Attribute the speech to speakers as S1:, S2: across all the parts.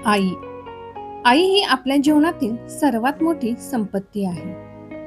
S1: आई आई ही आपल्या जीवनातील सर्वात मोठी संपत्ती आहे.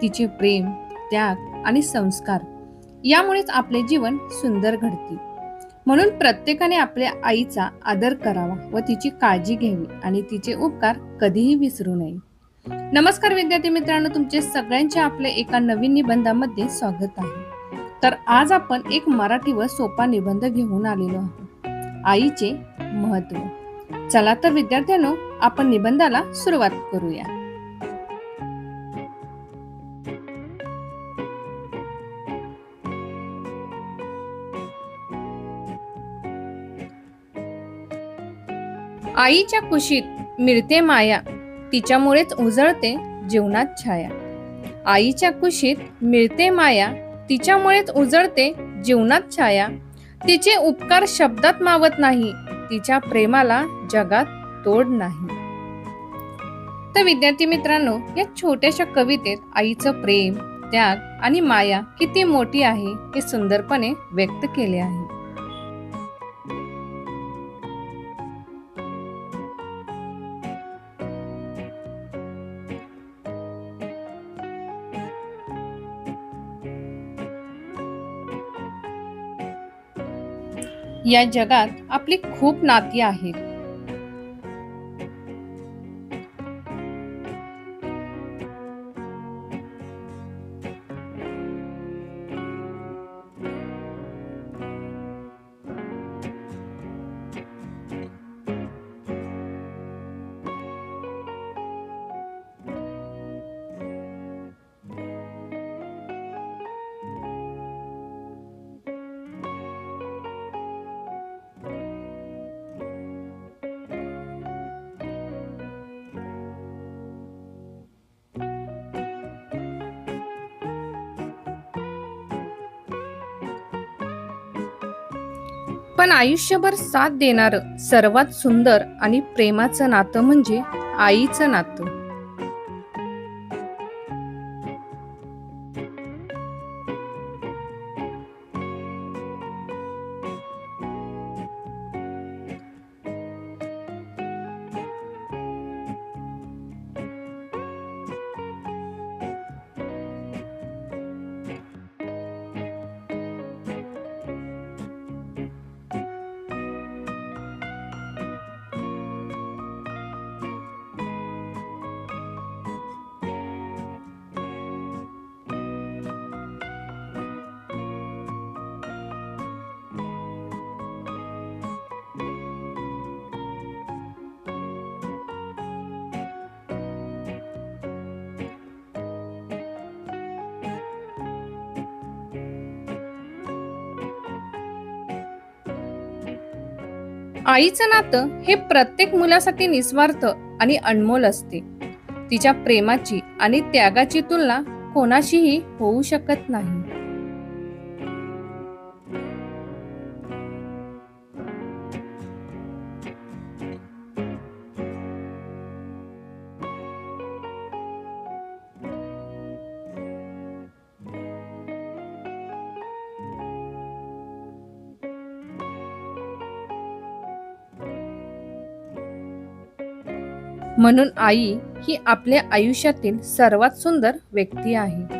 S1: तिचे प्रेम, त्याग आणि संस्कार यामुळेच आपले जीवन सुंदर घडते. म्हणून प्रत्येकाने आपल्या आईचा आदर करावा व तिची काळजी घ्यावी आणि तिचे उपकार कधीही विसरू नये. नमस्कार विद्यार्थी मित्रांनो, तुमचे सगळ्यांचे आपल्या एका नवीन निबंधामध्ये स्वागत आहे. तर आज आपण एक मराठी व सोपा निबंध घेऊन आलेलो आहोत, आईचे महत्त्व. चला तर विद्यार्थ्यांनो, आपण निबंधाला सुरुवात करूया. आईच्या कुशीत मिळते माया, तिच्यामुळेच उजळते जीवनात छाया. आईच्या कुशीत मिळते माया, तिच्यामुळेच उजळते जीवनात छाया. तिचे उपकार शब्दात मावत नाही, तिच्या प्रेमाला जगात तोड नाही. तर विद्यार्थी मित्रांनो, या छोट्याशा कवितेत आईचं प्रेम, त्याग आणि माया किती मोठी आहे हे सुंदरपणे व्यक्त केले आहे. या जगात आपली खूप नाती आहेत. पण आयुष्यभर साथ देणारं सर्वात सुंदर आणि प्रेमाचं नातं म्हणजे आईचं नातं. आईचं नातं हे प्रत्येक मुलासाठी निस्वार्थ आणि अनमोल असते. तिच्या प्रेमाची आणि त्यागाची तुलना कोणाशीही होऊ शकत नाही. म्हणून आई ही आपल्या आयुष्यातील सर्वात सुंदर व्यक्ती आहे.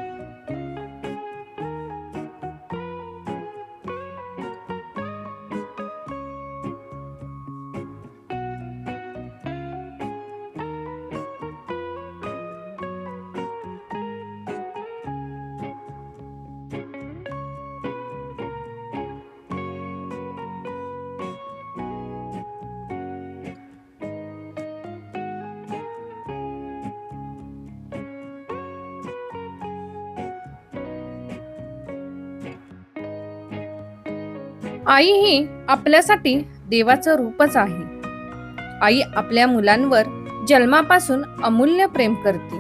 S1: आई ही आपल्यासाठी देवाचं रूपच आहे. आई आपल्या मुलांवर जन्मापासून अमूल्य प्रेम करते.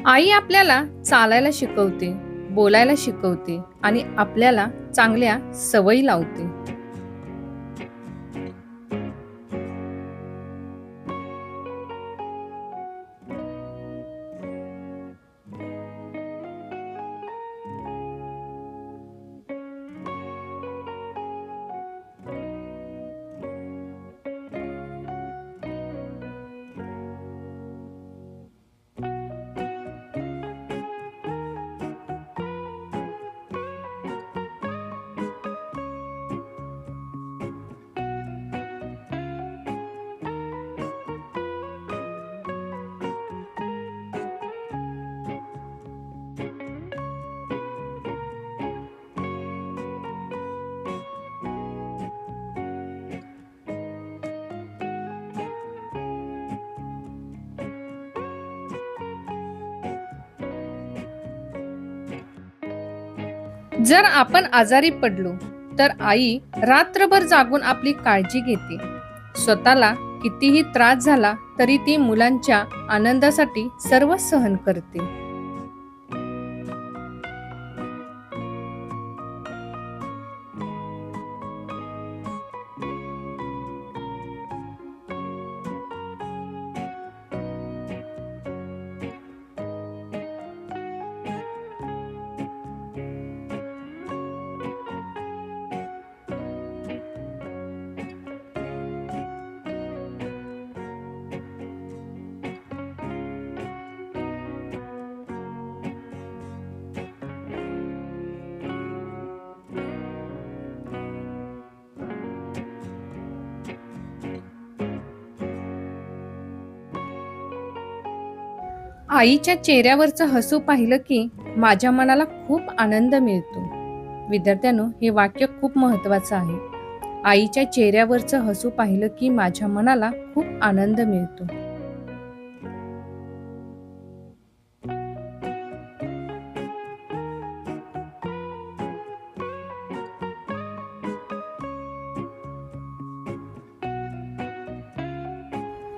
S1: आई आपल्याला चालायला शिकवते, बोलायला शिकवते आणि आपल्याला चांगल्या सवयी लावते. जर आपण आजारी पडलो तर आई रात्रभर जागून आपली काळजी घेते. स्वतःला कितीही त्रास झाला तरी ती मुलांच्या आनंदासाठी सर्व सहन करते. आईच्या चेहऱ्यावरचं हसू पाहिलं की माझ्या मनाला खूप आनंद मिळतो. विद्यार्थ्यांनो, हे वाक्य खूप महत्वाचं आहे. आईच्या चेहऱ्यावरचं हसू पाहिलं की माझ्या मनाला खूप आनंद मिळतो.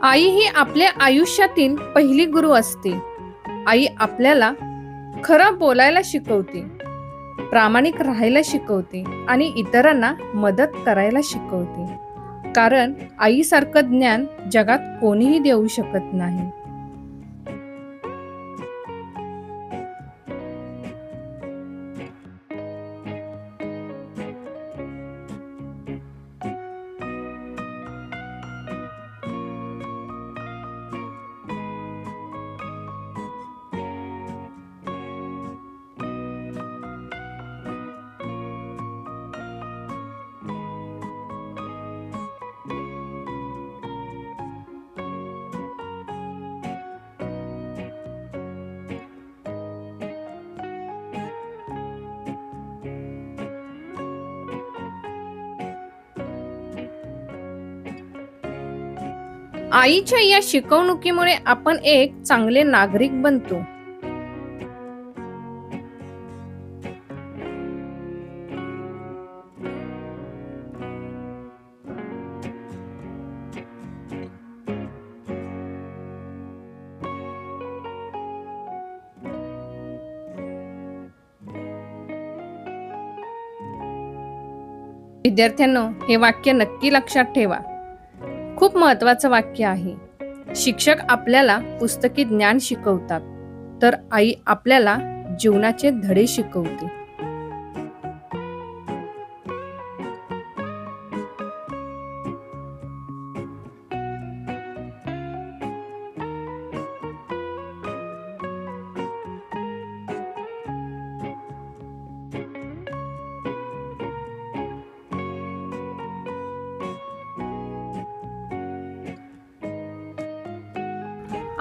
S1: आई ही आपल्या आयुष्यातील पहिली गुरु असते. आई आपल्याला खरं बोलायला शिकवते, प्रामाणिक राहायला शिकवते आणि इतरांना मदत करायला शिकवते. कारण आईसारखं ज्ञान जगात कोणीही देऊ शकत नाही. आईच्या या शिकवणुकीमुळे आपण एक चांगले नागरिक बनतो. विद्यार्थ्यांनो, हे वाक्य नक्की लक्षात ठेवा. खूप महत्वाचं वाक्य आहे. शिक्षक आपल्याला पुस्तकी ज्ञान शिकवतात, तर आई आपल्याला जीवनाचे धडे शिकवते.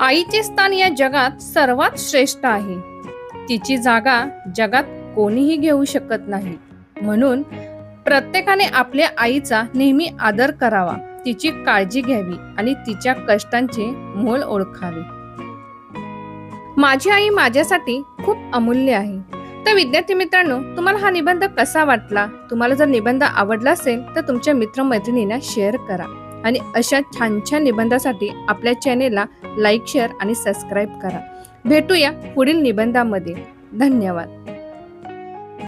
S1: आईचे स्थान या जगात सर्वात श्रेष्ठ आहे. तिची जागा जगात कोणीही घेऊ शकत नाही. म्हणून प्रत्येकाने आपल्या आईचा नेहमी आदर करावा, तिची काळजी घ्यावी आणि तिच्या कष्टांचे मोल ओळखावे. माझी आई माझ्यासाठी खूप अमूल्य आहे. तर विद्यार्थी मित्रांनो, तुम्हाला हा निबंध कसा वाटला? तुम्हाला जर निबंध आवडला असेल तर तुमच्या मित्रमैत्रिणींना शेअर करा. आणि अशा छान छान निबंधासाठी आपल्या चॅनेलला लाईक, शेअर आणि सबस्क्राईब करा. भेटूया पुढील निबंधामध्ये. धन्यवाद.